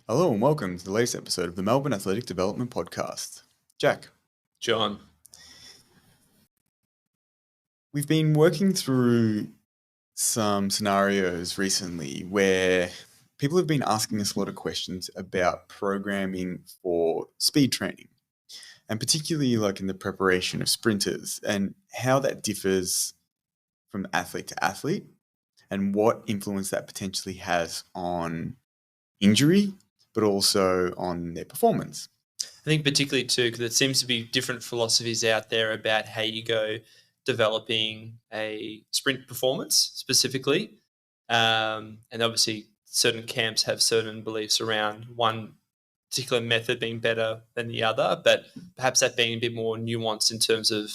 Hello and welcome to the latest episode of the Melbourne Athletic Development Podcast. Jack. John. We've been working through some scenarios recently where people have been asking us a lot of questions about programming for speed training, and particularly like in the preparation of sprinters and how that differs from athlete to athlete and what influence that potentially has on injury, but also on their performance. I think particularly too, because it seems to be different philosophies out there about how you go developing a sprint performance specifically. And obviously certain camps have certain beliefs around one particular method being better than the other, but perhaps that being a bit more nuanced in terms of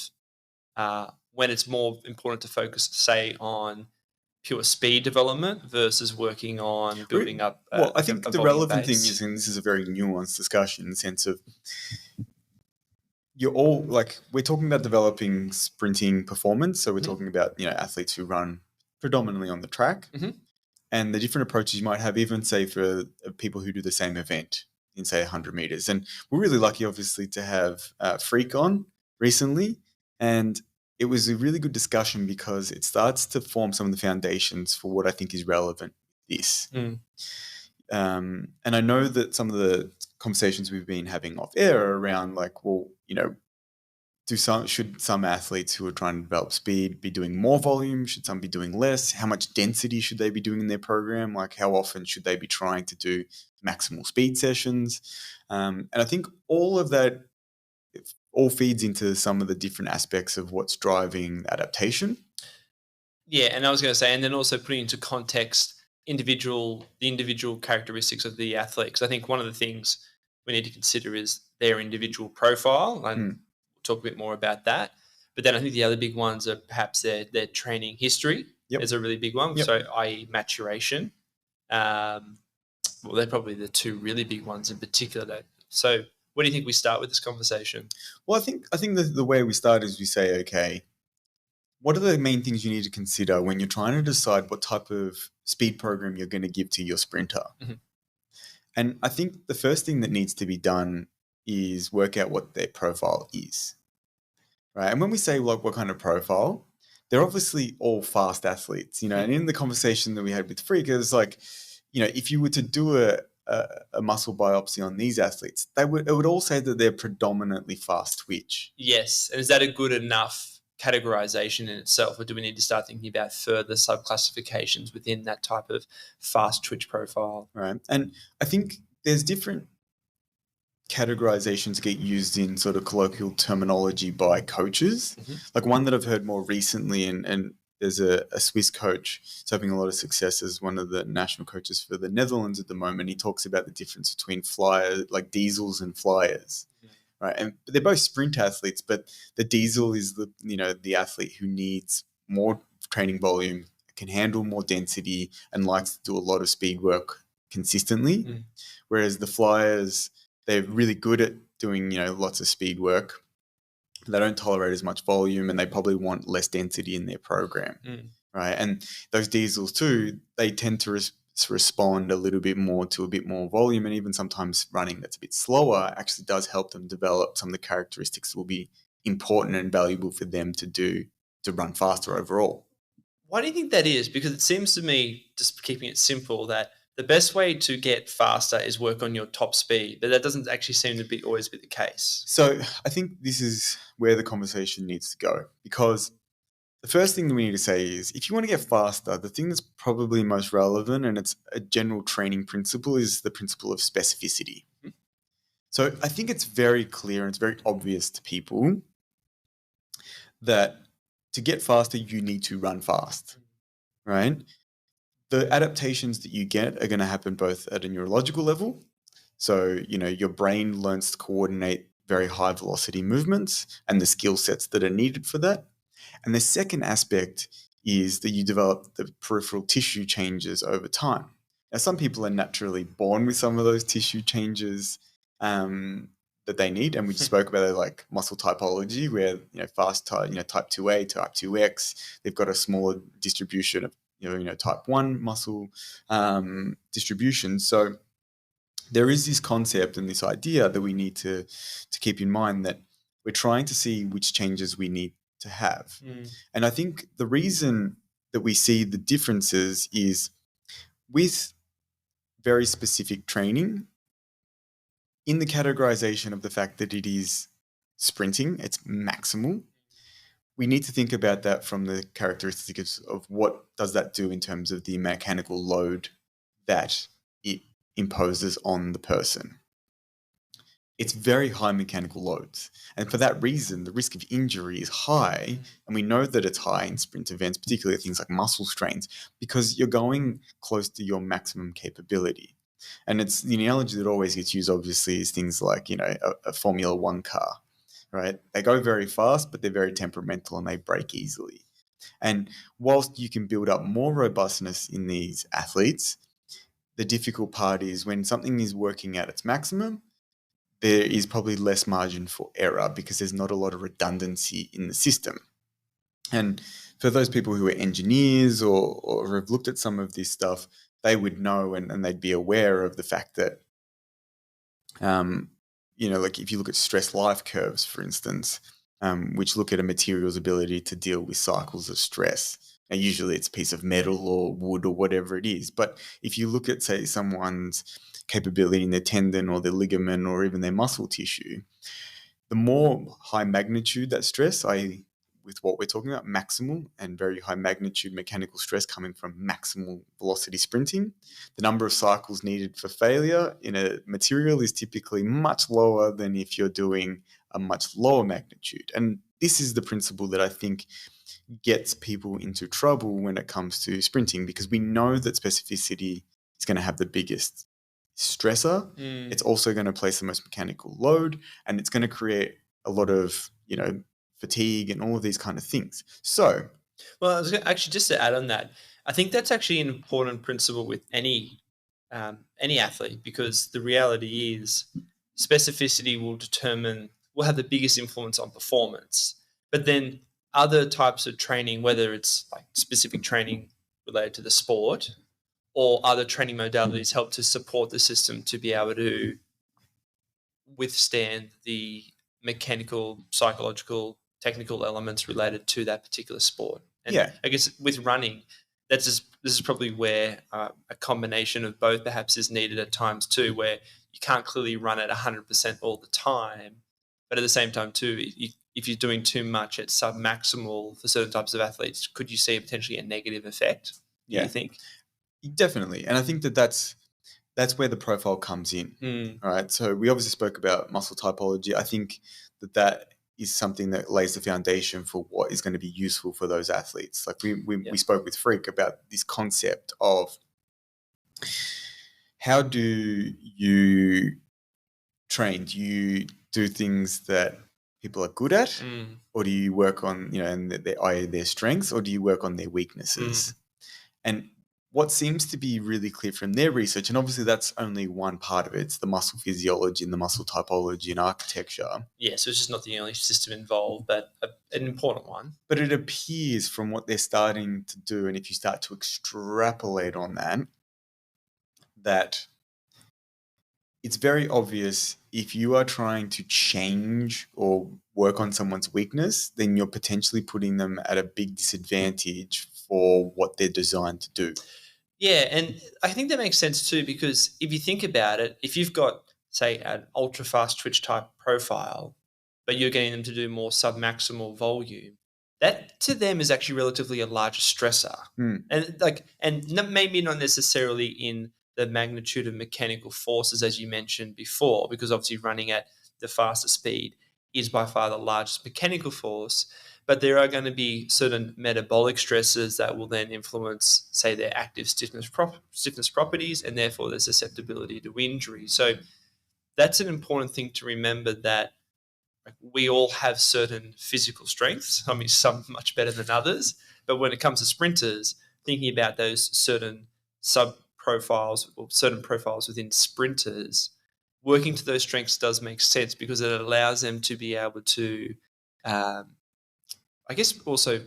when it's more important to focus, say, on pure speed development versus working on building up I think a the volume relevant thing base. is, and this is a very nuanced discussion in the sense of you're all like, we're talking about developing sprinting performance. So we're talking about, athletes who run predominantly on the track and the different approaches you might have, even say for people who do the same event in say 100 meters. And we're really lucky, obviously, to have Freak on recently. And it was a really good discussion because it starts to form some of the foundations for what I think is relevant this. And I know that some of the conversations we've been having off air are around like, well, should some athletes who are trying to develop speed be doing more volume? Should some be doing less? How much density should they be doing in their program? Like how often should they be trying to do maximal speed sessions? And I think all of that all feeds into some of the different aspects of what's driving adaptation. Yeah, and I was going to say, and then also putting into context the individual characteristics of the athlete. Because I think one of the things we need to consider is their individual profile, and we'll talk a bit more about that. But then I think the other big ones are perhaps their training history is a really big one. So, i.e., maturation. Well, they're probably the two really big ones in particular. So, where do you think we start with this conversation? Well, I think the way we start is we say, okay, what are the main things you need to consider when you're trying to decide what type of speed program you're going to give to your sprinter? And I think the first thing that needs to be done is work out what their profile is, right? And when we say like what kind of profile, they're obviously all fast athletes, and in the conversation that we had with Freak, it was like, if you were to do a muscle biopsy on these athletes, it would all say that they're predominantly fast twitch. Yes. And is that a good enough categorization in itself, or do we need to start thinking about further subclassifications within that type of fast twitch profile? Right. And I think there's different categorizations get used in sort of colloquial terminology by coaches. Like one that I've heard more recently, and there's a Swiss coach who's having a lot of success as one of the national coaches for the Netherlands at the moment. He talks about the difference between flyers, like diesels and flyers. Right. And they're both sprint athletes, but the diesel is the athlete who needs more training volume, can handle more density, and likes to do a lot of speed work consistently. Whereas the flyers, they're really good at doing, lots of speed work. They don't tolerate as much volume and they probably want less density in their program. Right. And those diesels too, they tend to respond a little bit more to a bit more volume, and even sometimes running that's a bit slower actually does help them develop some of the characteristics that will be important and valuable for them to run faster overall. Why do you think that is? Because it seems to me, just keeping it simple, that the best way to get faster is work on your top speed, but that doesn't actually seem to be always be the case. So I think this is where the conversation needs to go, because the first thing that we need to say is if you want to get faster, the thing that's probably most relevant, and it's a general training principle, is the principle of specificity. So I think it's very clear and it's very obvious to people that to get faster, you need to run fast, right? The adaptations that you get are going to happen both at a neurological level. So, your brain learns to coordinate very high velocity movements and the skill sets that are needed for that. And the second aspect is that you develop the peripheral tissue changes over time. Now, some people are naturally born with some of those tissue changes that they need, and we just spoke about it, like muscle typology, where fast type, type 2A, type 2X, they've got a smaller distribution of type 1 muscle distribution. So there is this concept and this idea that we need to keep in mind, that we're trying to see which changes we need to have. And I think the reason that we see the differences is with very specific training, in the categorization of the fact that it is sprinting, it's maximal. We need to think about that from the characteristics of what does that do in terms of the mechanical load that it imposes on the person. It's very high mechanical loads. And for that reason, the risk of injury is high. And we know that it's high in sprint events, particularly things like muscle strains, because you're going close to your maximum capability. And it's the analogy that always gets used, obviously, is things like, a Formula One car, right? They go very fast, but they're very temperamental and they break easily. And whilst you can build up more robustness in these athletes, the difficult part is when something is working at its maximum, there is probably less margin for error because there's not a lot of redundancy in the system. And for those people who are engineers or have looked at some of this stuff, they would know and they'd be aware of the fact that, like if you look at stress life curves, for instance, which look at a material's ability to deal with cycles of stress. Now, usually it's a piece of metal or wood or whatever it is. But if you look at, say, someone's capability in their tendon or their ligament or even their muscle tissue, the more high magnitude that stress, i.e. with what we're talking about, maximal and very high magnitude mechanical stress coming from maximal velocity sprinting, the number of cycles needed for failure in a material is typically much lower than if you're doing a much lower magnitude. And this is the principle that I think gets people into trouble when it comes to sprinting, because we know that specificity is going to have the biggest stressor. It's also going to place the most mechanical load, and it's going to create a lot of, fatigue and all of these kind of things. So, well, I was actually, just to add on that, I think that's actually an important principle with any athlete, because the reality is specificity will have the biggest influence on performance. But then other types of training, whether it's like specific training related to the sport or other training modalities, help to support the system to be able to withstand the mechanical, psychological, technical elements related to that particular sport. And I guess with running, this is probably where a combination of both perhaps is needed at times too, where you can't clearly run at 100% all the time, but at the same time too, if you're doing too much at sub-maximal for certain types of athletes, could you see potentially a negative effect, do you think? Definitely. And I think that's where the profile comes in, right? So we obviously spoke about muscle typology. I think that is something that lays the foundation for what is going to be useful for those athletes. Like we spoke with Freak about this concept of how do you train? Do you do things that people are good at, or do you work on, and their strengths, or do you work on their weaknesses? And what seems to be really clear from their research, and obviously that's only one part of it, it's the muscle physiology and the muscle typology and architecture. Yeah, so it's just not the only system involved, but an important one. But it appears from what they're starting to do, and if you start to extrapolate on that it's very obvious if you are trying to change or work on someone's weakness, then you're potentially putting them at a big disadvantage for what they're designed to do. Yeah, and I think that makes sense too, because if you think about it, if you've got, say, an ultra-fast twitch type profile, but you're getting them to do more sub-maximal volume, that to them is actually relatively a larger stressor. And maybe not necessarily in the magnitude of mechanical forces, as you mentioned before, because obviously running at the fastest speed is by far the largest mechanical force. But there are going to be certain metabolic stresses that will then influence, say, their active stiffness properties, and therefore their susceptibility to injury. So that's an important thing to remember, that we all have certain physical strengths. I mean, some much better than others. But when it comes to sprinters, thinking about those certain sub-profiles or certain profiles within sprinters, working to those strengths does make sense, because it allows them to be able to I guess also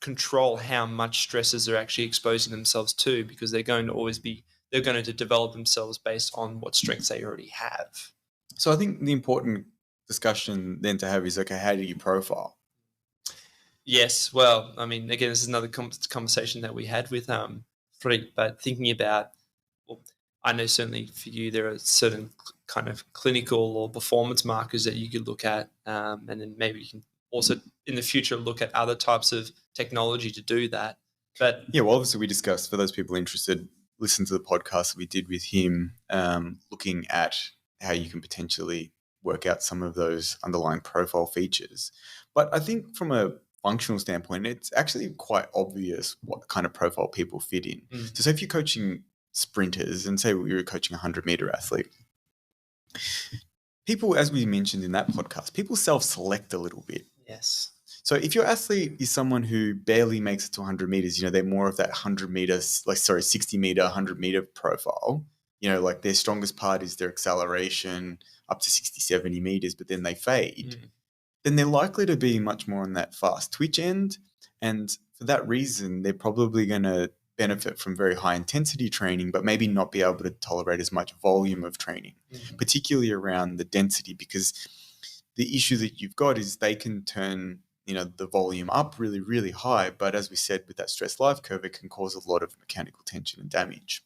control how much stresses they're actually exposing themselves to, because they're going to always be they're going to develop themselves based on what strengths they already have. So I think the important discussion then to have is, okay, how do you profile? Yes, well, I mean, again, this is another conversation that we had with Fred, but thinking about, well, I know certainly for you there are certain kind of clinical or performance markers that you could look at, and then maybe you can also in the future look at other types of technology to do that. But yeah, well, obviously we discussed, for those people interested, listen to the podcast that we did with him, looking at how you can potentially work out some of those underlying profile features. But I think from a functional standpoint, it's actually quite obvious what kind of profile people fit in. So say if you're coaching sprinters and say you're coaching a 100-meter athlete, people, as we mentioned in that podcast, people self-select a little bit. Yes. So if your athlete is someone who barely makes it to 100 meters, they're more of that 100 meters, 60 meter, 100 meter profile, like their strongest part is their acceleration up to 60, 70 meters, but then they fade, then they're likely to be much more on that fast twitch end. And for that reason, they're probably going to benefit from very high intensity training, but maybe not be able to tolerate as much volume of training, particularly around the density, because the issue that you've got is they can turn the volume up really, really high. But as we said, with that stress life curve, it can cause a lot of mechanical tension and damage.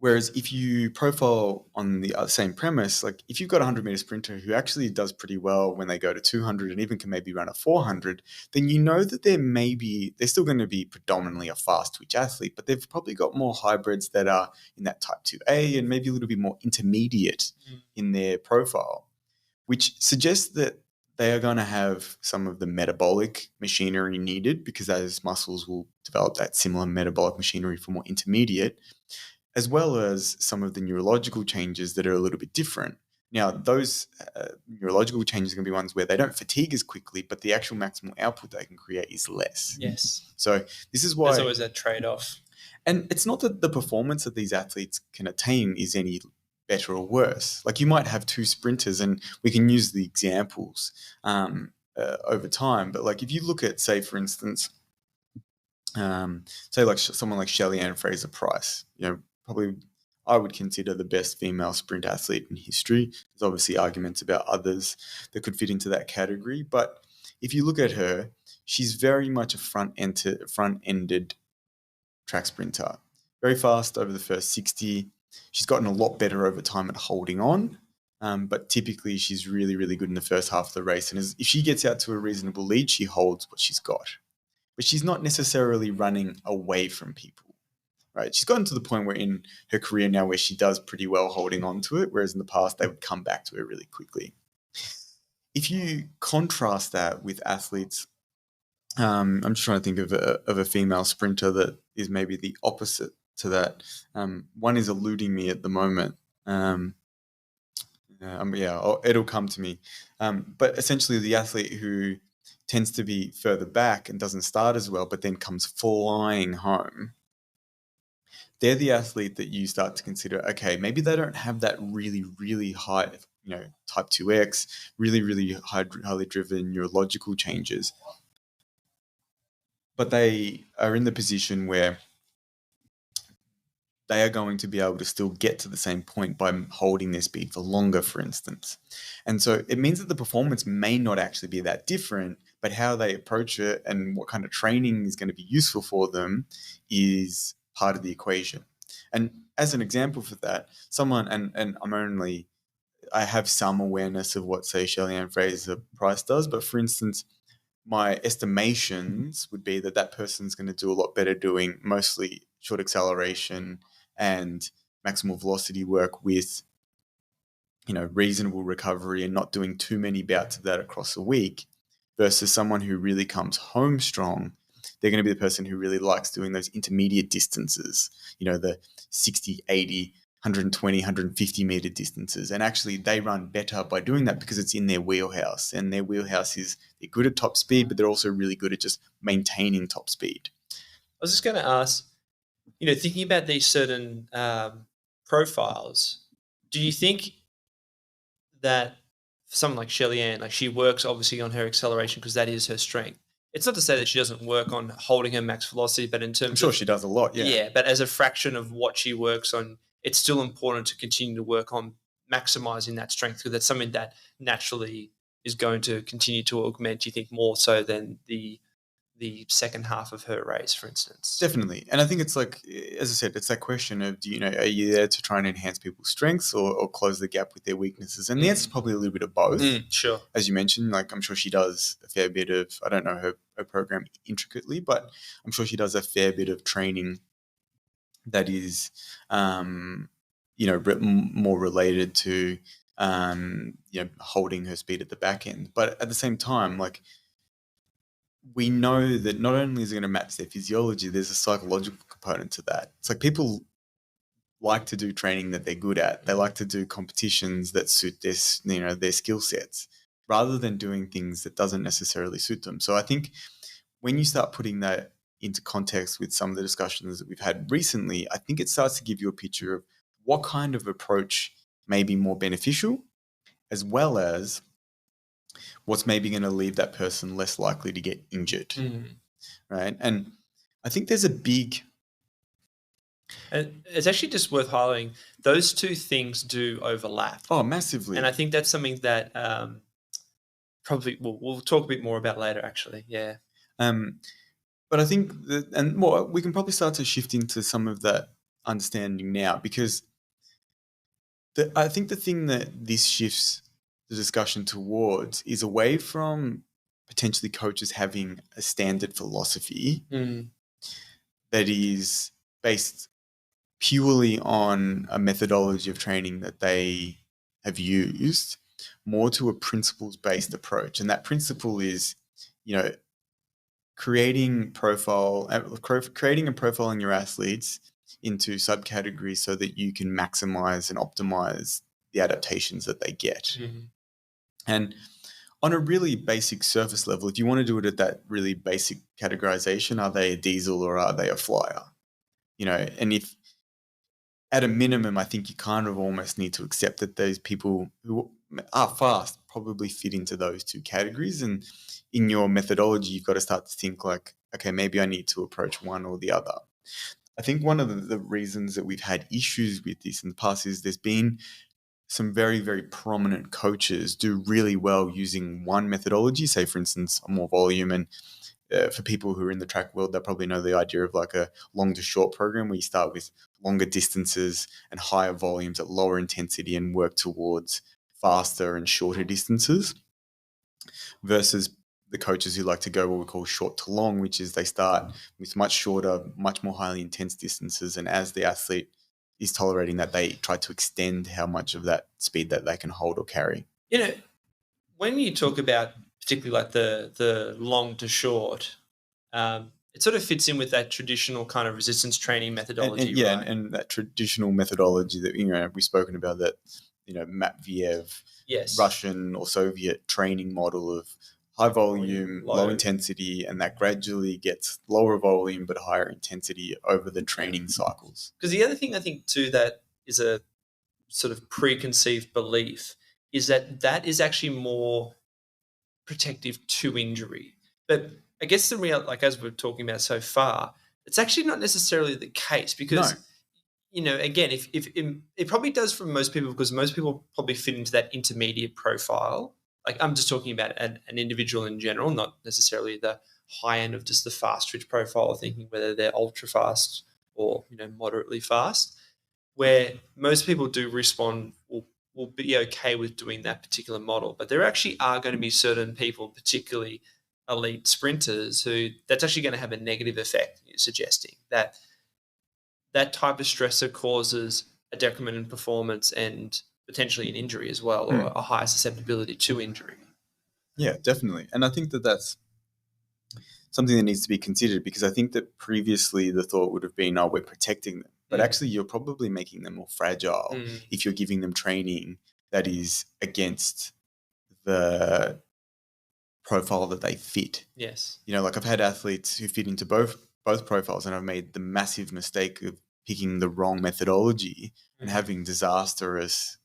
Whereas if you profile on the same premise, like if you've got a 100-meter sprinter who actually does pretty well when they go to 200 and even can maybe run a 400, then that they're still going to be predominantly a fast twitch athlete, but they've probably got more hybrids that are in that type 2A and maybe a little bit more intermediate in their profile, which suggests that they are going to have some of the metabolic machinery needed, because those muscles will develop that similar metabolic machinery for more intermediate, as well as some of the neurological changes that are a little bit different. Now, those neurological changes are going to be ones where they don't fatigue as quickly, but the actual maximal output they can create is less. Yes. So this is why... There's always that trade-off. And it's not that the performance that these athletes can attain is any better or worse. Like you might have two sprinters, and we can use the examples over time. But like if you look at, say, for instance, say like someone like Shelly-Ann Fraser-Price, probably I would consider the best female sprint athlete in history. There's obviously arguments about others that could fit into that category. But if you look at her, she's very much a front-ended track sprinter. Very fast over the first 60. She's gotten a lot better over time at holding on, but typically she's really, really good in the first half of the race. And if she gets out to a reasonable lead, she holds what she's got. But she's not necessarily running away from people, right? She's gotten to the point where in her career now where she does pretty well holding on to it, whereas in the past they would come back to it really quickly. If you contrast that with athletes, I'm just trying to think of a female sprinter that is maybe the opposite to that. One is eluding me at the moment. It'll come to me. But essentially the athlete who tends to be further back and doesn't start as well, but then comes flying home, they're the athlete that you start to consider, okay, maybe they don't have that really, really high, type 2X, really, really highly driven neurological changes. But they are in the position where they are going to be able to still get to the same point by holding their speed for longer, for instance. And so it means that the performance may not actually be that different, but how they approach it and what kind of training is going to be useful for them is part of the equation. And as an example for that, I have some awareness of what, say, Shelly-Ann Fraser-Price does, but for instance, my estimations would be that person's going to do a lot better doing mostly short acceleration and maximal velocity work with, reasonable recovery and not doing too many bouts of that across a week, versus someone who really comes home strong. They're going to be the person who really likes doing those intermediate distances, the 60, 80, 120, 150 meter distances. And actually they run better by doing that because it's in their wheelhouse, and their wheelhouse is they're good at top speed, but they're also really good at just maintaining top speed. I was just going to ask, thinking about these certain profiles, do you think that for someone like Shelly-Ann, like she works obviously on her acceleration because that is her strength. it's not to say that she doesn't work on holding her max velocity, but in terms I'm sure of, she does a lot. Yeah. but as a fraction of what she works on, it's still important to continue to work on maximizing that strength, because that's something that naturally is going to continue to augment, you think, more so than the second half of her race, for instance. Definitely. And I think it's like, as I said, it's that question of, are you there to try and enhance people's strengths or close the gap with their weaknesses? And the answer is probably a little bit of both. Sure. As you mentioned, like I'm sure she does a fair bit of, I don't know her program intricately, but I'm sure she does a fair bit of training that is, more related to, holding her speed at the back end. But at the same time, like, we know that not only is it going to match their physiology, there's a psychological component to that. It's like people like to do training that they're good at. They like to do competitions that suit their skill sets, rather than doing things that doesn't necessarily suit them. So I think when you start putting that into context with some of the discussions that we've had recently, I think it starts to give you a picture of what kind of approach may be more beneficial, as well as what's maybe going to leave that person less likely to get injured, right? And I think there's a big... And it's actually just worth highlighting, those two things do overlap. Oh, massively. And I think that's something that probably we'll talk a bit more about later, actually. Yeah. But I think we can probably start to shift into some of that understanding now, because I think the thing that this shifts the discussion towards is away from potentially coaches having a standard philosophy that is based purely on a methodology of training that they have used, more to a principles-based approach. And that principle is, creating and profiling your athletes into subcategories so that you can maximize and optimize the adaptations that they get. And on a really basic surface level, if you want to do it at that really basic categorization, are they a diesel or are they a flyer? And if at a minimum, I think you kind of almost need to accept that those people who are fast probably fit into those two categories. And in your methodology, you've got to start to think like, okay, maybe I need to approach one or the other. I think one of the reasons that we've had issues with this in the past is there's been some very, very prominent coaches do really well using one methodology, say, for instance, more volume. And for people who are in the track world, they probably know the idea of like a long to short program where you start with longer distances and higher volumes at lower intensity and work towards faster and shorter distances, versus the coaches who like to go what we call short to long, which is they start with much shorter, much more highly intense distances. And as the athlete is tolerating that, they try to extend how much of that speed that they can hold or carry. When you talk about particularly like the long to short, it sort of fits in with that traditional kind of resistance training methodology, right? And that traditional methodology that we've spoken about, that Matviev, Russian or Soviet training model of high volume, low intensity, and that gradually gets lower volume but higher intensity over the training cycles. Because the other thing I think too that is a sort of preconceived belief is that is actually more protective to injury. But I guess the real, like as we're talking about so far, it's actually not necessarily the case, because again, if it probably does for most people, because most people probably fit into that intermediate profile. Like I'm just talking about an individual in general, not necessarily the high end of just the fast twitch profile, thinking whether they're ultra fast or moderately fast, where most people do respond will be okay with doing that particular model. But there actually are going to be certain people, particularly elite sprinters, who that's actually going to have a negative effect, suggesting that that type of stressor causes a decrement in performance and potentially an injury as well, or a higher susceptibility to injury. Yeah, definitely. And I think that that's something that needs to be considered, because I think that previously the thought would have been, oh, we're protecting them. But actually you're probably making them more fragile if you're giving them training that is against the profile that they fit. Yes. Like I've had athletes who fit into both profiles, and I've made the massive mistake of picking the wrong methodology and having disastrous,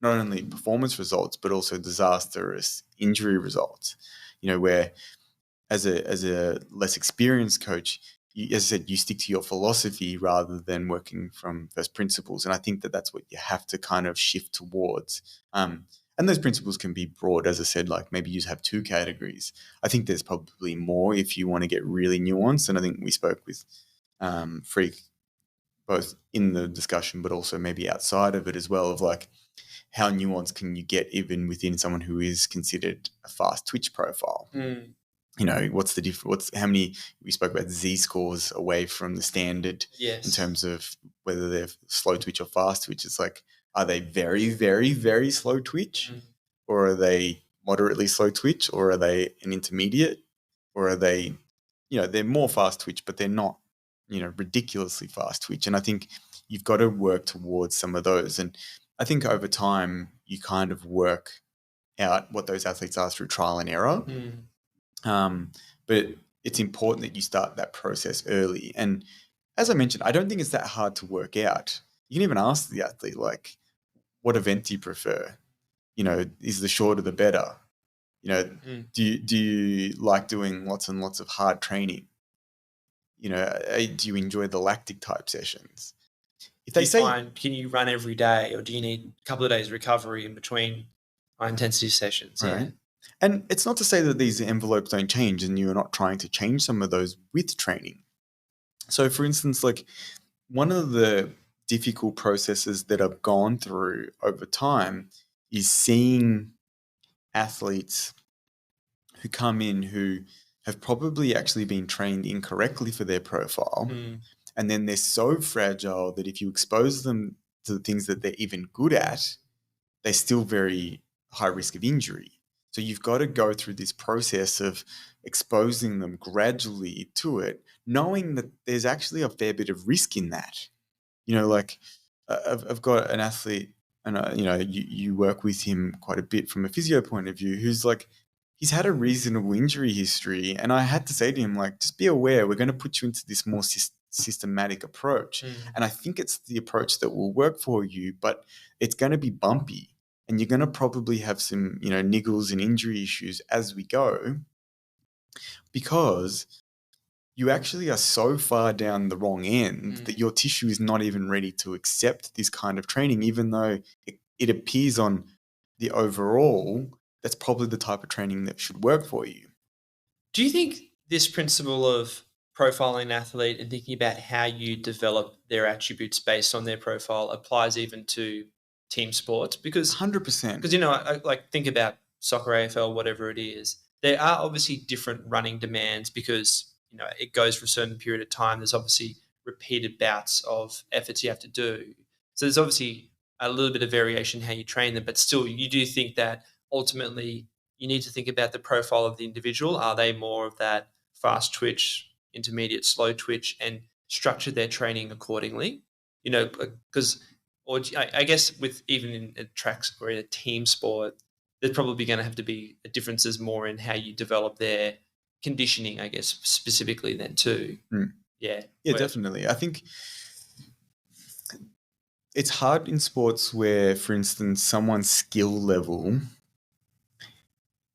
not only performance results, but also disastrous injury results, where as a less experienced coach, as I said, you stick to your philosophy rather than working from first principles. And I think that that's what you have to kind of shift towards. And those principles can be broad, as I said, like maybe you have 2 categories. I think there's probably more if you want to get really nuanced. And I think we spoke with Freak both in the discussion, but also maybe outside of it as well, of like how nuanced can you get even within someone who is considered a fast twitch profile. What's the difference? How many, we spoke about Z scores away from the standard in terms of whether they're slow twitch or fast twitch. It's like, are they very, very, very slow twitch, or are they moderately slow twitch, or are they an intermediate, or are they, they're more fast twitch, but they're not, ridiculously fast twitch. And I think you've got to work towards some of those. And I think over time you kind of work out what those athletes are through trial and error. But it's important that you start that process early. And as I mentioned, I don't think it's that hard to work out. You can even ask the athlete, like, what event do you prefer? Is the shorter the better? Do you like doing lots and lots of hard training? Do you enjoy the lactic type sessions? If they say, can you run every day, or do you need a couple of days recovery in between high intensity sessions? Right. Yeah. And it's not to say that these envelopes don't change and you're not trying to change some of those with training. So for instance, like one of the difficult processes that I've gone through over time is seeing athletes who come in who have probably actually been trained incorrectly for their profile. And then they're so fragile that if you expose them to the things that they're even good at, they're still very high risk of injury. So you've got to go through this process of exposing them gradually to it, knowing that there's actually a fair bit of risk in that. I've got an athlete, and you work with him quite a bit from a physio point of view, who's like, he's had a reasonable injury history. And I had to say to him, like, just be aware, we're going to put you into this more systematic approach. And I think it's the approach that will work for you, but it's going to be bumpy. And you're going to probably have some, niggles and injury issues as we go, because you actually are so far down the wrong end that your tissue is not even ready to accept this kind of training, even though it appears on the overall, that's probably the type of training that should work for you. Do you think this principle of profiling an athlete and thinking about how you develop their attributes based on their profile applies even to team sports? Because 100%. Because, I like think about soccer, AFL, whatever it is. There are obviously different running demands because, it goes for a certain period of time. There's obviously repeated bouts of efforts you have to do. So there's obviously a little bit of variation in how you train them, but still you do think that ultimately you need to think about the profile of the individual. Are they more of that fast twitch, intermediate, slow twitch, and structure their training accordingly? Because or I guess with even in a tracks or in a team sport, there's probably going to have to be differences more in how you develop their conditioning, I guess, specifically then too. Yeah. Yeah, definitely. I think it's hard in sports where, for instance, someone's skill level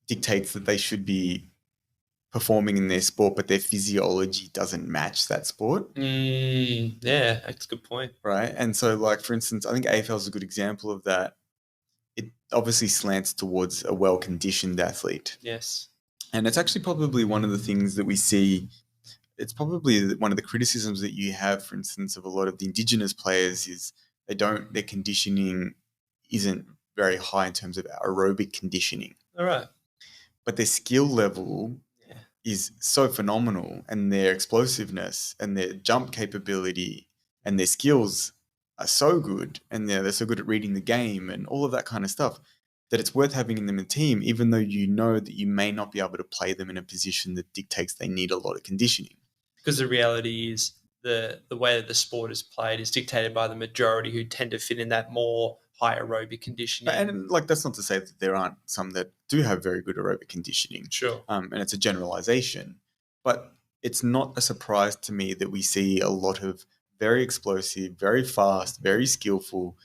dictates that they should be performing in their sport, but their physiology doesn't match that sport. Yeah, that's a good point. Right. And so, like, for instance, I think AFL is a good example of that. It obviously slants towards a well-conditioned athlete. Yes. And it's actually probably one of the things that we see. It's probably one of the criticisms that you have, for instance, of a lot of the Indigenous players is their conditioning isn't very high in terms of aerobic conditioning. All right. But their skill level is so phenomenal, and their explosiveness and their jump capability and their skills are so good, and they're so good at reading the game and all of that kind of stuff, that it's worth having them in the team, even though you know that you may not be able to play them in a position that dictates they need a lot of conditioning. Because the reality is the way that the sport is played is dictated by the majority who tend to fit in that more high aerobic conditioning. And like, that's not to say that there aren't some that do have very good aerobic conditioning. Sure. And it's a generalization. But it's not a surprise to me that we see a lot of very explosive, very fast, very skillful,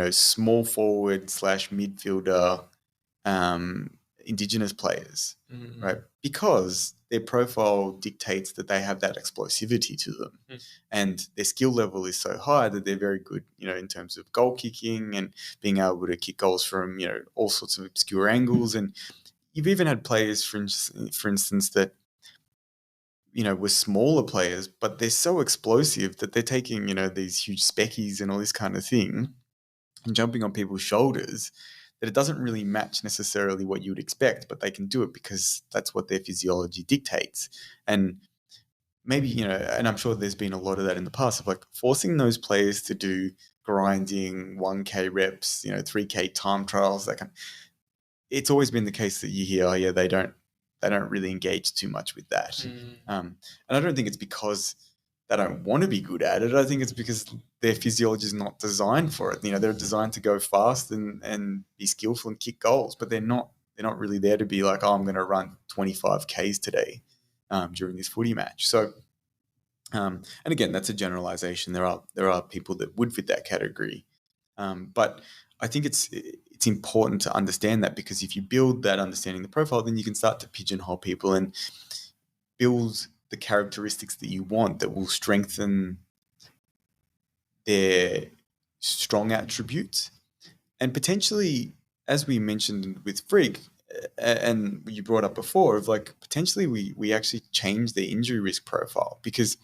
small forward / midfielder, Indigenous players, right? Because their profile dictates that they have that explosivity to them, and their skill level is so high that they're very good, in terms of goal kicking and being able to kick goals from, all sorts of obscure angles. And you've even had players, for instance, that were smaller players, but they're so explosive that they're taking, these huge speckies and all this kind of thing and jumping on people's shoulders, that it doesn't really match necessarily what you would expect, but they can do it because that's what their physiology dictates. And maybe, and I'm sure there's been a lot of that in the past, of like forcing those players to do grinding 1K reps, 3K time trials, that kind of, it's always been the case that you hear, oh yeah, they don't really engage too much with that. And I don't think it's because they don't want to be good at it. I think it's because their physiology is not designed for it. They're designed to go fast and be skillful and kick goals, but they're not really there to be like, oh, I'm going to run 25 Ks today during this footy match. So, and again, that's a generalization. There are people that would fit that category, but I think it's important to understand that, because if you build that understanding the profile, then you can start to pigeonhole people and build the characteristics that you want that will strengthen their strong attributes. And potentially, as we mentioned with Freak, and you brought up before, of like potentially we actually change their injury risk profile, because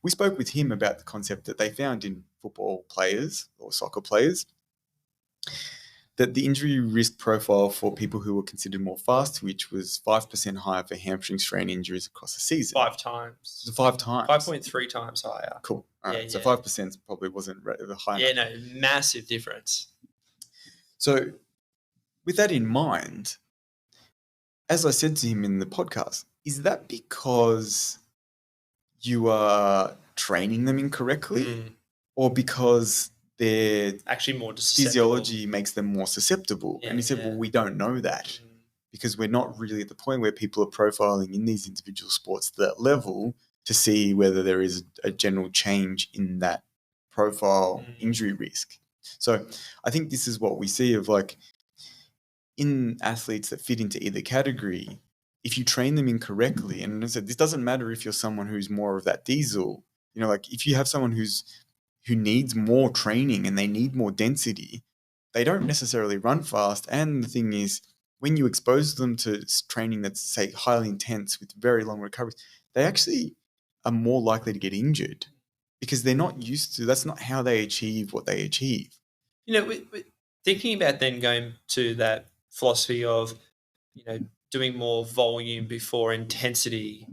we spoke with him about the concept that they found in football players or soccer players, that the injury risk profile for people who were considered more fast twitch was 5% higher for hamstring strain injuries across the season. 5 times. So 5 times. 5.3 times higher. Cool. All right. Yeah, so 5% probably wasn't high. Yeah, no, massive difference. So with that in mind, as I said to him in the podcast, is that because you are training them incorrectly, or because their actually more physiology makes them more susceptible? And he said, well, we don't know that because we're not really at the point where people are profiling in these individual sports to that level to see whether there is a general change in that profile injury risk. So I think this is what we see of like in athletes that fit into either category. If you train them incorrectly, and as I said, this doesn't matter if you're someone who's more of that diesel, like if you have someone who needs more training and they need more density, they don't necessarily run fast. And the thing is, when you expose them to training that's, say, highly intense with very long recoveries, they actually are more likely to get injured because they're not used to, that's not how they achieve what they achieve. Thinking about then going to that philosophy of, doing more volume before intensity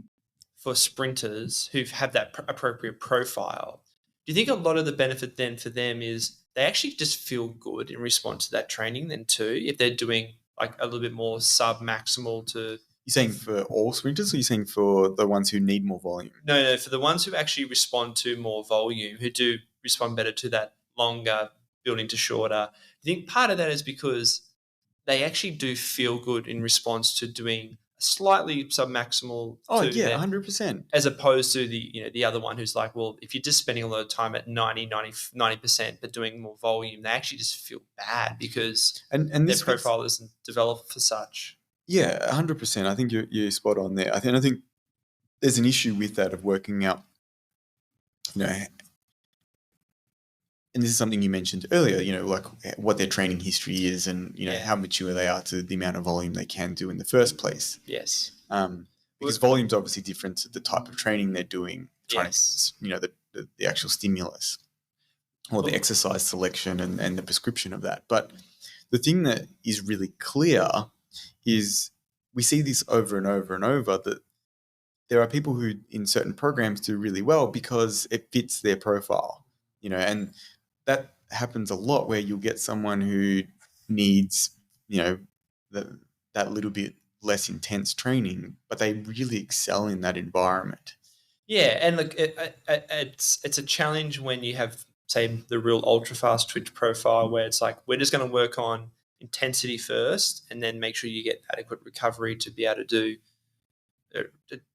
for sprinters who have that appropriate profile, do you think a lot of the benefit then for them is they actually just feel good in response to that training then too, if they're doing like a little bit more sub-maximal to... You're saying for all sprinters, or you're saying for the ones who need more volume? No, for the ones who actually respond to more volume, who do respond better to that longer building to shorter. I think part of that is because they actually do feel good in response to doing a slightly sub-maximal. Oh, yeah, 100%. As opposed to the other one who's like, well, if you're just spending a lot of time at 90% but doing more volume, they actually just feel bad because and their profile isn't developed for such. Yeah, 100%. I think you're spot on there. I think there's an issue with that of working out, and this is something you mentioned earlier, like what their training history is and, how mature they are to the amount of volume they can do in the first place. Yes. Because volume's obviously different to the type of training they're doing, the actual stimulus or the exercise selection and the prescription of that. But the thing that is really clear is we see this over and over and over, that there are people who in certain programs do really well because it fits their profile, and that happens a lot where you'll get someone who needs, that little bit less intense training, but they really excel in that environment. Yeah, and look, it's a challenge when you have, say, the real ultra fast twitch profile where it's like we're just going to work on intensity first and then make sure you get adequate recovery to be able to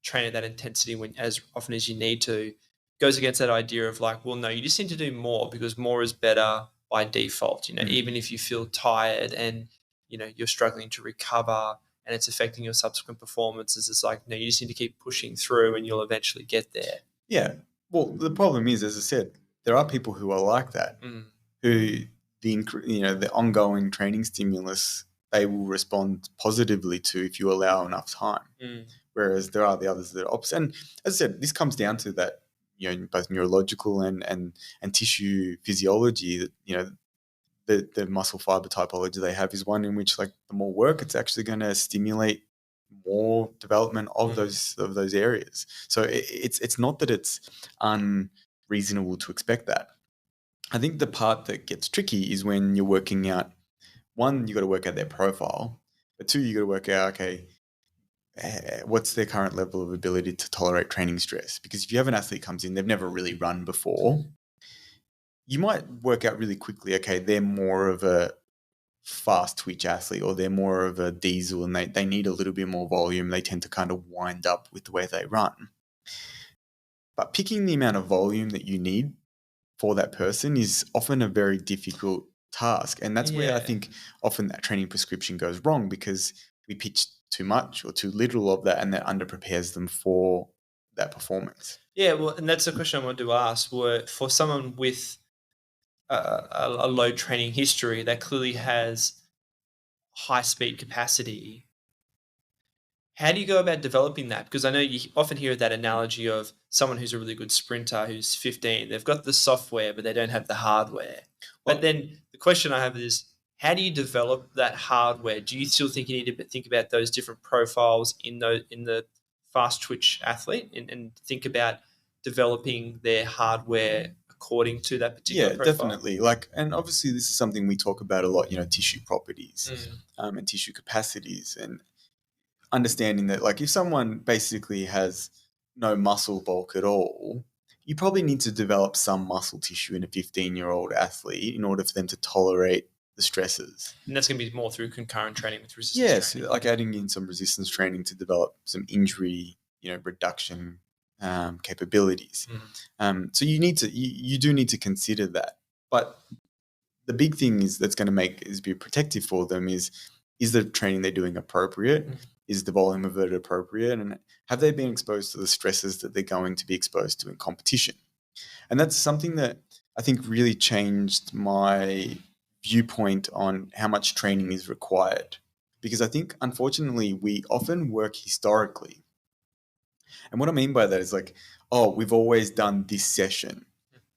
train at that intensity when as often as you need to. Goes against that idea of like, well, no, you just need to do more because more is better by default. Even if you feel tired and you're struggling to recover, and it's affecting your subsequent performances. It's like, no, you just need to keep pushing through and you'll eventually get there. Yeah. Well, the problem is, as I said, there are people who are like that, who the ongoing training stimulus, they will respond positively to if you allow enough time. Whereas there are the others that are opposite. And as I said, this comes down to that, both neurological and tissue physiology. That the muscle fiber typology they have is one in which, like, the more work, it's actually going to stimulate more development of those areas. So it's not that it's unreasonable to expect that. I think the part that gets tricky is when you're working out, one, you got to work out their profile, but two, you got to work out, okay, what's their current level of ability to tolerate training stress? Because if you have an athlete comes in, they've never really run before, you might work out really quickly, okay, they're more of a fast twitch athlete, or they're more of a diesel and they need a little bit more volume. They tend to kind of wind up with the way they run. But picking the amount of volume that you need for that person is often a very difficult task. And that's where I think often that training prescription goes wrong, because we pitch too much or too little of that, and that underprepares them for that performance. Yeah, well, and that's the question I wanted to ask. For someone with a low training history that clearly has high speed capacity, how do you go about developing that? Because I know you often hear that analogy of someone who's a really good sprinter who's 15. They've got the software, but they don't have the hardware. But then the question I have is, how do you develop that hardware? Do you still think you need to think about those different profiles in the fast twitch athlete and think about developing their hardware according to that particular profile? Definitely. And obviously this is something we talk about a lot, tissue properties and tissue capacities, and understanding that, like, if someone basically has no muscle bulk at all, you probably need to develop some muscle tissue in a 15-year-old athlete in order for them to tolerate the stresses. And that's going to be more through concurrent training with resistance training. Like adding in some resistance training to develop some injury, reduction capabilities. So you do need to consider that. But the big thing is that's going to be protective for them is the training they're doing appropriate? Is the volume of it appropriate? And have they been exposed to the stresses that they're going to be exposed to in competition? And that's something that I think really changed my viewpoint on how much training is required. Because I think, unfortunately, we often work historically. And what I mean by that is, like, we've always done this session.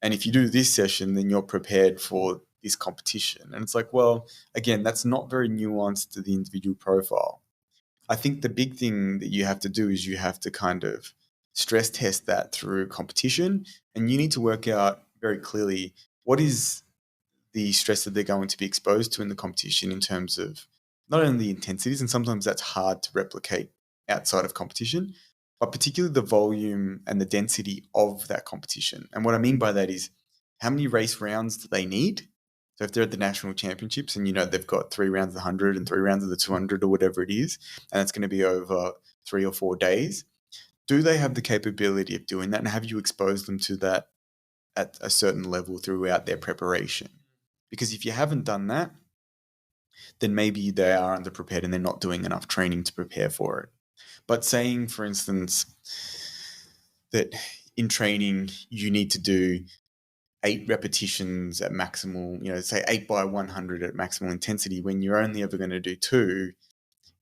And if you do this session, then you're prepared for this competition. And it's like, well, again, that's not very nuanced to the individual profile. I think the big thing that you have to do is you have to kind of stress test that through competition, and you need to work out very clearly what is the stress that they're going to be exposed to in the competition in terms of not only the intensities, and sometimes that's hard to replicate outside of competition, but particularly the volume and the density of that competition. And what I mean by that is, how many race rounds do they need? So if they're at the national championships and they've got 3 rounds of the 100 and 3 rounds of the 200 or whatever it is, and it's going to be over 3 or 4 days, do they have the capability of doing that? And have you exposed them to that at a certain level throughout their preparation? Because if you haven't done that, then maybe they are underprepared and they're not doing enough training to prepare for it. But saying, for instance, that in training you need to do 8 repetitions at maximal, say 8 by 100 at maximal intensity when you're only ever going to do 2,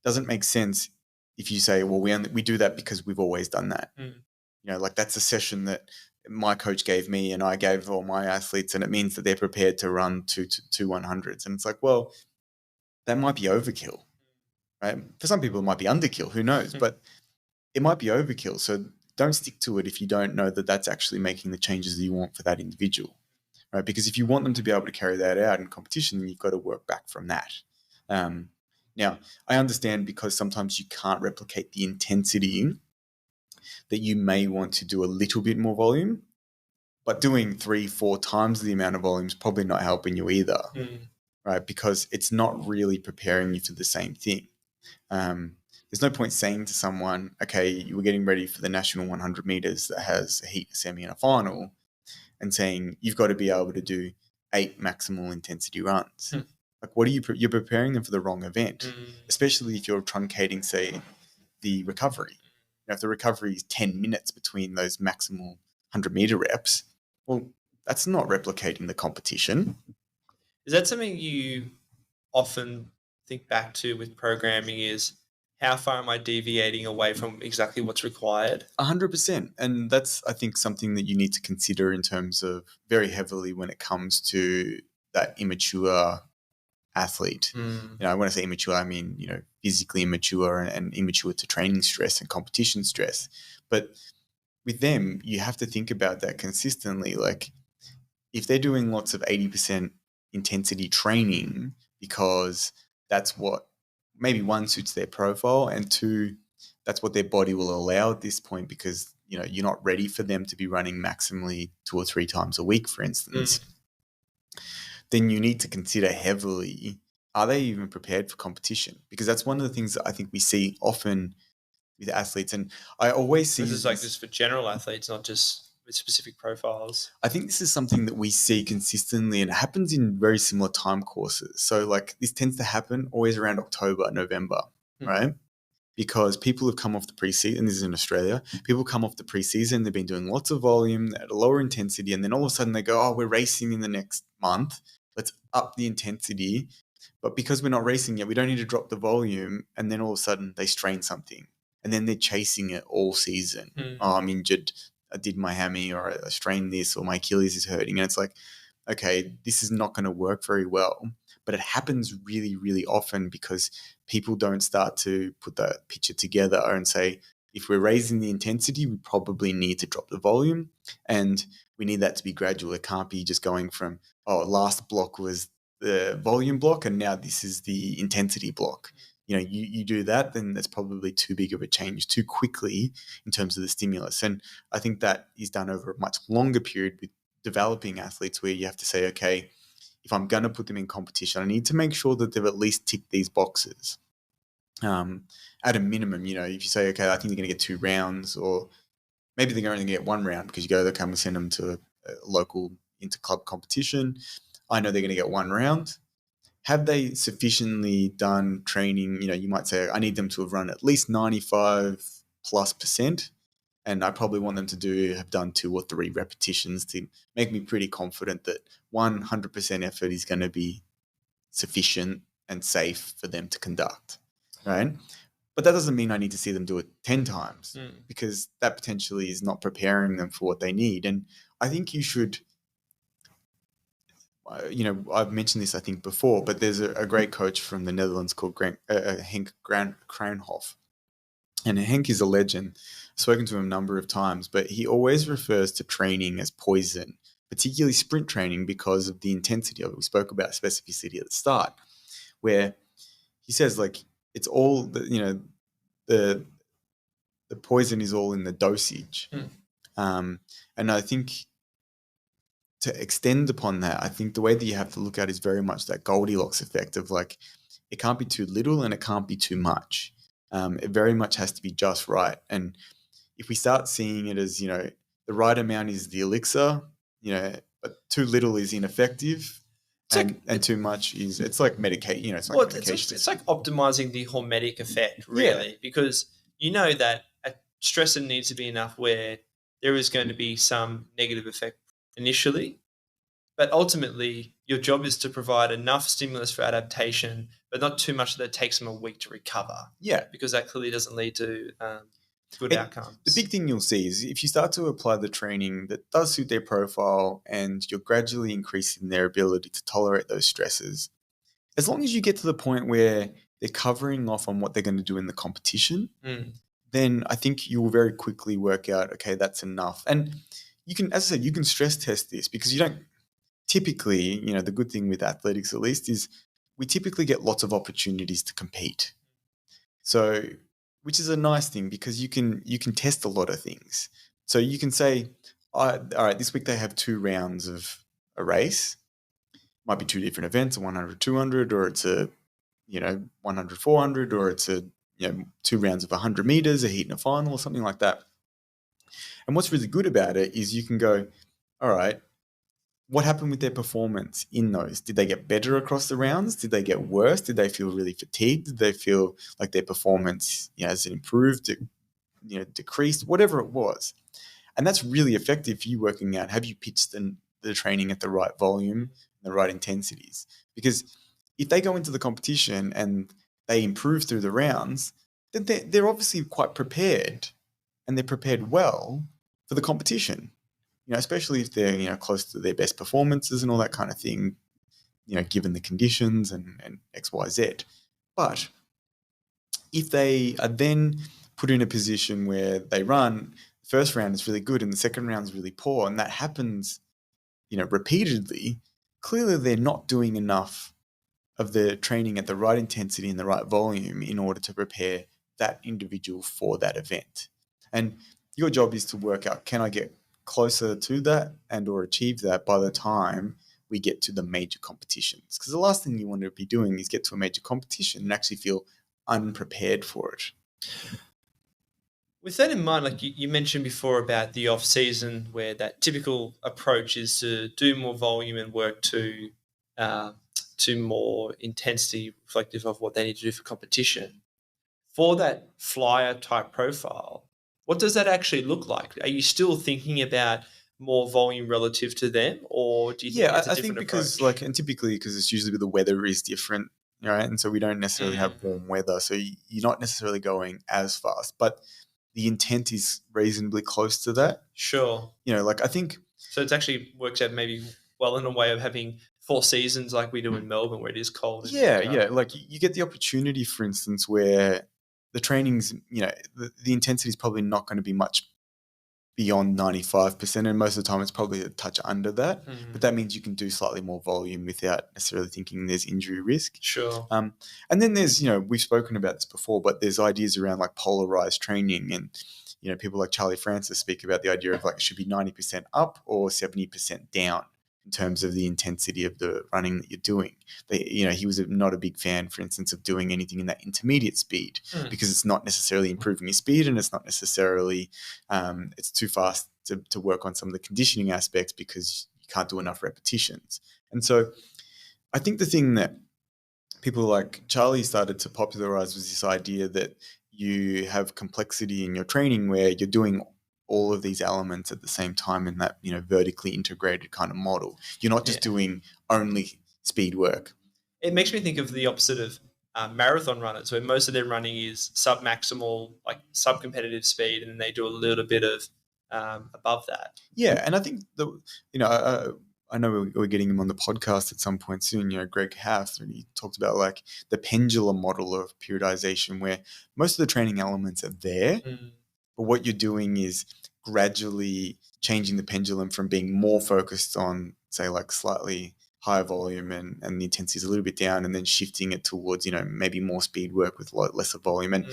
doesn't make sense if you say, well, we do that because we've always done that. Like, that's a session that my coach gave me and I gave all my athletes, and it means that they're prepared to run two 100s. And it's like, well, that might be overkill, right? For some people it might be underkill, who knows? But it might be overkill. So don't stick to it if you don't know that that's actually making the changes that you want for that individual, right? Because if you want them to be able to carry that out in competition, then you've got to work back from that. Now, I understand, because sometimes you can't replicate the intensity, that you may want to do a little bit more volume, but doing 3-4 times the amount of volume is probably not helping you either, right? Because it's not really preparing you for the same thing. There's no point saying to someone, okay, you were getting ready for the national 100 meters that has a heat, a semi, and a final, and saying you've got to be able to do 8 maximal intensity runs. Like, what are you're preparing them for the wrong event, Mm. especially if you're truncating, say, the recovery. If the recovery is 10 minutes between those maximal 100-meter reps, well, that's not replicating the competition. Is that something you often think back to with programming, is how far am I deviating away from exactly what's required? 100%. And that's, I think, something that you need to consider in terms of very heavily when it comes to that immature athlete. Mm. When I say immature, I mean, physically immature and immature to training stress and competition stress. But with them, you have to think about that consistently. Like, if they're doing lots of 80% intensity training because that's what maybe one suits their profile, and two, that's what their body will allow at this point, because you're not ready for them to be running maximally 2 or 3 times a week, for instance, then you need to consider heavily, are they even prepared for competition? Because that's one of the things that I think we see often with athletes. And I always see This is like just for general athletes, not just with specific profiles. I think this is something that we see consistently, and it happens in very similar time courses. So like this tends to happen always around October, November, right? Because people have come off the preseason, and this is in Australia, people come off the preseason, they've been doing lots of volume at a lower intensity, and then all of a sudden they go, oh, we're racing in the next month, let's up the intensity. But because we're not racing yet, we don't need to drop the volume. And then all of a sudden they strain something, and then they're chasing it all season. Oh, I'm injured, I did my hammy, or I strained this, or my Achilles is hurting. And it's like, okay, this is not going to work very well. But it happens really, really often because people don't start to put that picture together and say, if we're raising the intensity, we probably need to drop the volume, and we need that to be gradual. It can't be just going from, oh, last block was the volume block and now this is the intensity block. You do that, then that's probably too big of a change too quickly in terms of the stimulus. And I think that is done over a much longer period with developing athletes, where you have to say, okay, if I'm going to put them in competition, I need to make sure that they've at least ticked these boxes. At a minimum, if you say, okay, I think they're going to get 2 rounds, or maybe they're only going to get 1 round because you go, okay, I'm going to send them to a local inter-club competition. I know they're going to get 1 round. Have they sufficiently done training? You might say, I need them to have run at least 95+%. And I probably want them to have done 2 or 3 repetitions to make me pretty confident that 100% effort is going to be sufficient and safe for them to conduct, right? But that doesn't mean I need to see them do it 10 times, because that potentially is not preparing them for what they need. And I think you should, I've mentioned this, I think, before, but there's a great coach from the Netherlands called Henk Kruijnhof. And Henk is a legend. I've spoken to him a number of times, but he always refers to training as poison, particularly sprint training, because of the intensity of it. We spoke about specificity at the start, where he says, like, it's all, the poison is all in the dosage. And I think to extend upon that, I think the way that you have to look at it is very much that Goldilocks effect of, like, it can't be too little and it can't be too much. It very much has to be just right. And if we start seeing it as, the right amount is the elixir, but too little is ineffective, and too much is, it's like medication, it's like medication. It's like optimizing the hormetic effect, really, because that a stressor needs to be enough where there is going to be some negative effect initially, but ultimately your job is to provide enough stimulus for adaptation, but not too much that it takes them a week to recover. Yeah. Because that clearly doesn't lead to good outcomes. The big thing you'll see is if you start to apply the training that does suit their profile, and you're gradually increasing their ability to tolerate those stresses, as long as you get to the point where they're covering off on what they're going to do in the competition, then I think you will very quickly work out, okay, that's enough. And you can, as I said, you can stress test this, because you don't typically, the good thing with athletics at least is we typically get lots of opportunities to compete. So, which is a nice thing, because you can test a lot of things. So you can say, all right, this week they have 2 rounds of a race. Might be 2 different events, a 100, 200, or it's a 100, 400, or it's a 2 rounds of 100 meters, a heat and a final, or something like that. And what's really good about it is you can go, all right, what happened with their performance in those? Did they get better across the rounds? Did they get worse? Did they feel really fatigued? Did they feel like their performance, has it improved, decreased, whatever it was? And that's really effective for you working out, have you pitched the training at the right volume, the right intensities? Because if they go into the competition and they improve through the rounds, then they're obviously quite prepared, and they're prepared well for the competition. Especially if they're close to their best performances and all that kind of thing, given the conditions and X, Y, Z. But if they are then put in a position where they run, the first round is really good and the second round is really poor, and that happens, repeatedly, clearly they're not doing enough of the training at the right intensity and the right volume in order to prepare that individual for that event. And your job is to work out, can I get closer to that and or achieve that by the time we get to the major competitions? Because the last thing you want to be doing is get to a major competition and actually feel unprepared for it. With that in mind, like you mentioned before about the off season, where that typical approach is to do more volume and work to more intensity reflective of what they need to do for competition. For that flyer type profile, what does that actually look like? Are you still thinking about more volume relative to them, or do you think it's a different because approach? and typically because it's usually the weather is different, right? And so we don't necessarily have warm weather, so you're not necessarily going as fast, but the intent is reasonably close to that. Sure. I think so. It actually works out maybe well in a way of having 4 seasons like we do in Melbourne, where it is cold. Yeah. Like you get the opportunity, for instance, where the training's, the intensity is probably not going to be much beyond 95%, and most of the time it's probably a touch under that. But that means you can do slightly more volume without necessarily thinking there's injury risk. Sure. And then there's, we've spoken about this before, but there's ideas around like polarized training, and people like Charlie Francis speak about the idea of like it should be 90% up or 70% down in terms of the intensity of the running that you're doing. He was not a big fan, for instance, of doing anything in that intermediate speed because it's not necessarily improving your speed, and it's not necessarily, it's too fast to work on some of the conditioning aspects because you can't do enough repetitions. And so I think the thing that people like Charlie started to popularize was this idea that you have complexity in your training where you're doing all of these elements at the same time in that vertically integrated kind of model. You're not just doing only speed work. It makes me think of the opposite of marathon runners, where most of their running is sub-maximal, like sub-competitive speed, and then they do a little bit of above that. Yeah, and I think I know we're getting him on the podcast at some point soon, Greg Hath, and he talked about like the pendulum model of periodization, where most of the training elements are there, but what you're doing is gradually changing the pendulum from being more focused on, say, like slightly higher volume and the intensity is a little bit down, and then shifting it towards, maybe more speed work with lesser volume. And,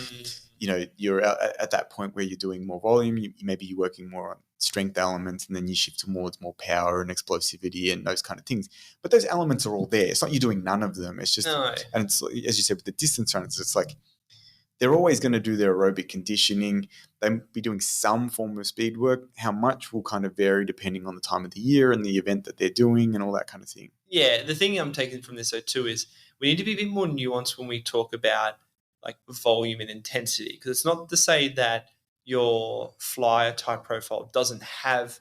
you're at that point where you're doing more volume, maybe you're working more on strength elements, and then you shift towards more power and explosivity and those kind of things. But those elements are all there. It's not you're doing none of them. It's just, and it's, as you said, with the distance runners, it's like, they're always going to do their aerobic conditioning. They'll be doing some form of speed work. How much will kind of vary depending on the time of the year and the event that they're doing and all that kind of thing. Yeah, the thing I'm taking from this though too is we need to be a bit more nuanced when we talk about like volume and intensity, because it's not to say that your flyer type profile doesn't have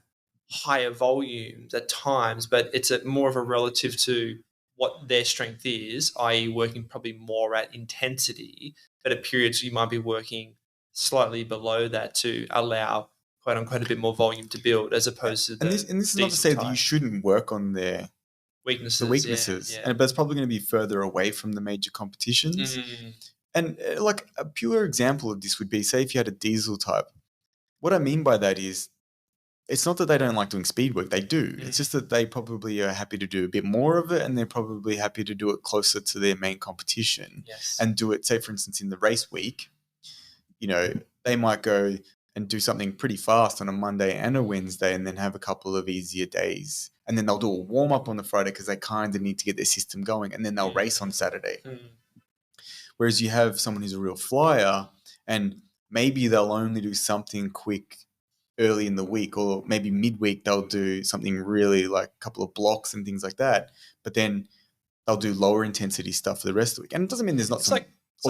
higher volumes at times, but it's more of a relative to what their strength is, i.e. working probably more at intensity, but at periods you might be working slightly below that to allow quote unquote a bit more volume to build, as opposed to this is not to say that you shouldn't work on their weaknesses, but it's probably going to be further away from the major competitions. And like a pure example of this would be, say, if you had a diesel type. What I mean by that is, it's not that they don't like doing speed work. They do. It's just that they probably are happy to do a bit more of it, and they're probably happy to do it closer to their main competition. And do it, say, for instance, in the race week. They might go and do something pretty fast on a Monday and a Wednesday, and then have a couple of easier days. And then they'll do a warm-up on the Friday because they kind of need to get their system going, and then they'll race on Saturday. Whereas you have someone who's a real flyer, and maybe they'll only do something quick early in the week, or maybe midweek they'll do something really like a couple of blocks and things like that. But then they'll do lower intensity stuff for the rest of the week. And it doesn't mean there's not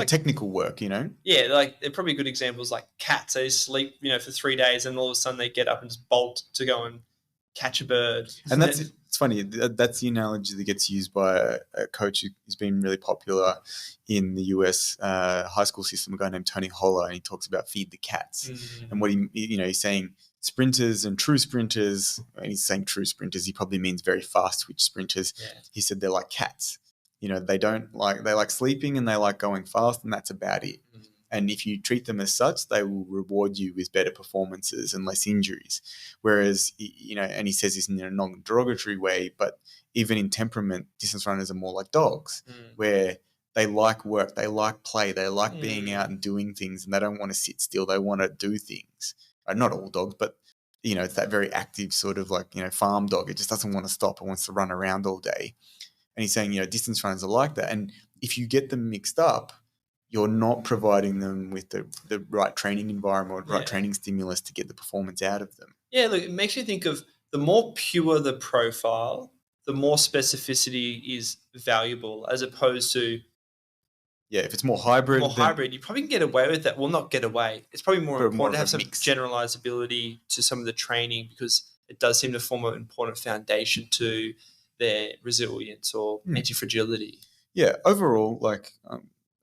technical work, Yeah, like they're probably good examples like cats. They sleep, for 3 days and all of a sudden they get up and just bolt to go and catch a bird. And it's funny. That's the analogy that gets used by a coach who's been really popular in the US high school system, a guy named Tony Holler, and he talks about feed the cats. And what he's saying sprinters and true sprinters, and he's saying true sprinters, he probably means very fast twitch sprinters. Yeah. He said they're like cats. They like sleeping and they like going fast, and that's about it. And if you treat them as such, they will reward you with better performances and less injuries. Whereas, and he says this in a non-derogatory way, but even in temperament, distance runners are more like dogs, where they like work, they like play, they like being out and doing things, and they don't want to sit still. They want to do things. Not all dogs, but, it's that very active sort of like, farm dog. It just doesn't want to stop. It wants to run around all day. And he's saying, distance runners are like that. And if you get them mixed up, you're not providing them with the right training environment or right training stimulus to get the performance out of them. Yeah, look, it makes you think of the more pure the profile, the more specificity is valuable, as opposed to if it's more hybrid. You probably can get away with that. Well, not get away. It's probably more important to have some generalizability to some of the training, because it does seem to form an important foundation to their resilience or anti-fragility. Yeah, overall,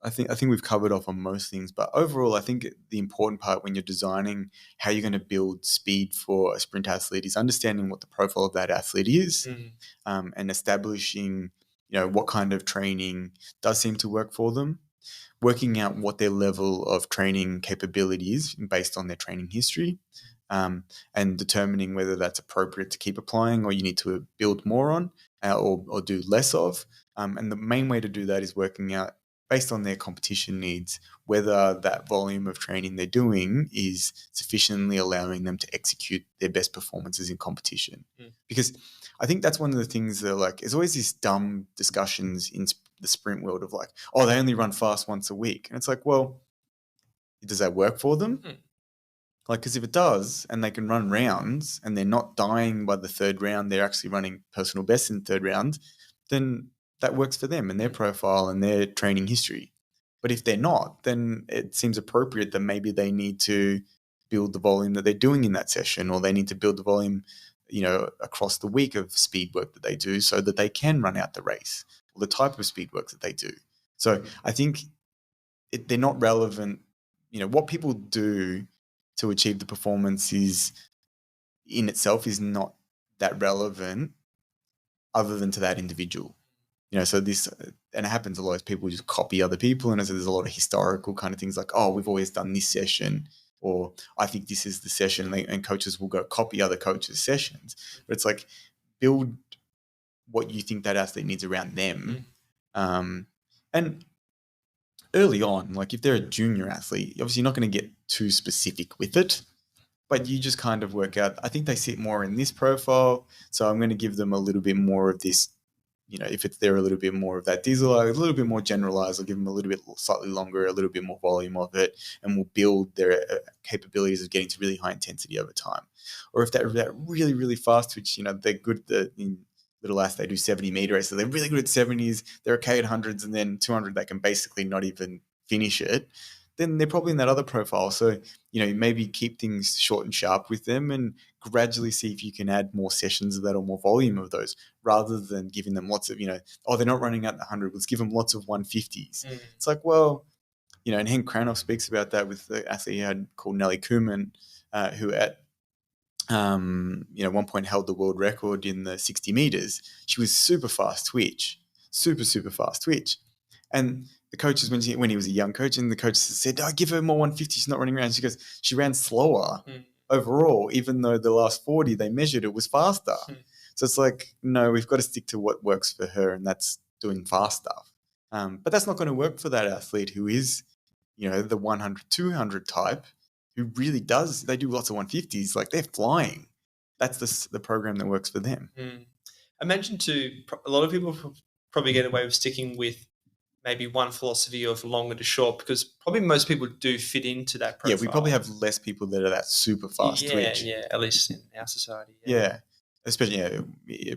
I think we've covered off on most things, but overall, I think the important part when you're designing how you're going to build speed for a sprint athlete is understanding what the profile of that athlete is, and establishing, what kind of training does seem to work for them, working out what their level of training capability is based on their training history, and determining whether that's appropriate to keep applying or you need to build more on or do less of. And the main way to do that is working out, based on their competition needs, whether that volume of training they're doing is sufficiently allowing them to execute their best performances in competition. Because I think that's one of the things that there's always these dumb discussions in the sprint world of they only run fast once a week. And it's like, well, does that work for them? Because if it does, and they can run rounds and they're not dying by the third round, they're actually running personal best in the third round, then that works for them and their profile and their training history. But if they're not, then it seems appropriate that maybe they need to build the volume that they're doing in that session, or they need to build the volume, across the week of speed work that they do, so that they can run out the race, or the type of speed work that they do. So I think they're not relevant. What people do to achieve the performance in itself is not that relevant, other than to that individual. So this, and it happens a lot, is people just copy other people, and so there's a lot of historical kind of things like, oh, we've always done this session, or I think this is the session, and coaches will go copy other coaches' sessions. But it's like, build what you think that athlete needs around them. And early on, if they're a junior athlete, obviously you're not going to get too specific with it, but you just kind of work out, I think they sit more in this profile, so I'm going to give them a little bit more of this. If they're a little bit more of that diesel, a little bit more generalized, I'll give them a little bit slightly longer, a little bit more volume of it, and we'll build their capabilities of getting to really high intensity over time. Or if they're really, really fast twitch, they're good in Little Ass, they do 70 meter races, so they're really good at 70s, they're okay at 100s, and then 200 they can basically not even finish it, then they're probably in that other profile. So, maybe keep things short and sharp with them and gradually see if you can add more sessions of that or more volume of those, rather than giving them lots of, they're not running out the 100, let's give them lots of 150s. It's like, well, and Henk Kranov speaks about that with the athlete he had called Nelly Kuhlman, who at one point held the world record in the 60 meters. She was super fast twitch, super fast twitch. And the coaches, when he was a young coach, and the coaches said, "Oh, give her more 150. She's not running around." She goes, "She ran slower overall, even though the last 40 they measured it was faster." So it's like, no, we've got to stick to what works for her, and that's doing fast stuff. But that's not going to work for that athlete who is, the 100, 200 type, who really does. They do lots of 150s, they're flying. That's the program that works for them. I mentioned a lot of people probably get away with sticking with maybe one philosophy of longer to short? Because probably most people do fit into that profile. Yeah, we probably have less people that are that super fast twitch. Yeah, at least in our society. Yeah, especially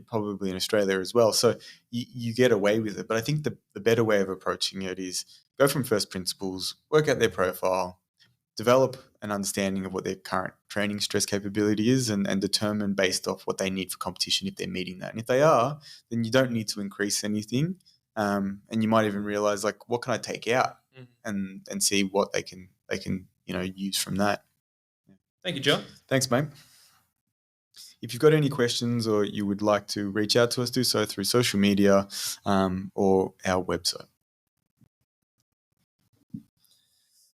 probably in Australia as well. So you get away with it. But I think the better way of approaching it is go from first principles, work out their profile, develop an understanding of what their current training stress capability is, and determine based off what they need for competition if they're meeting that. And if they are, then you don't need to increase anything. And you might even realize, like, what can I take out, and see what they can use from that. Thank you, John. Thanks, mate. If you've got any questions or you would like to reach out to us, do so through social media or our website.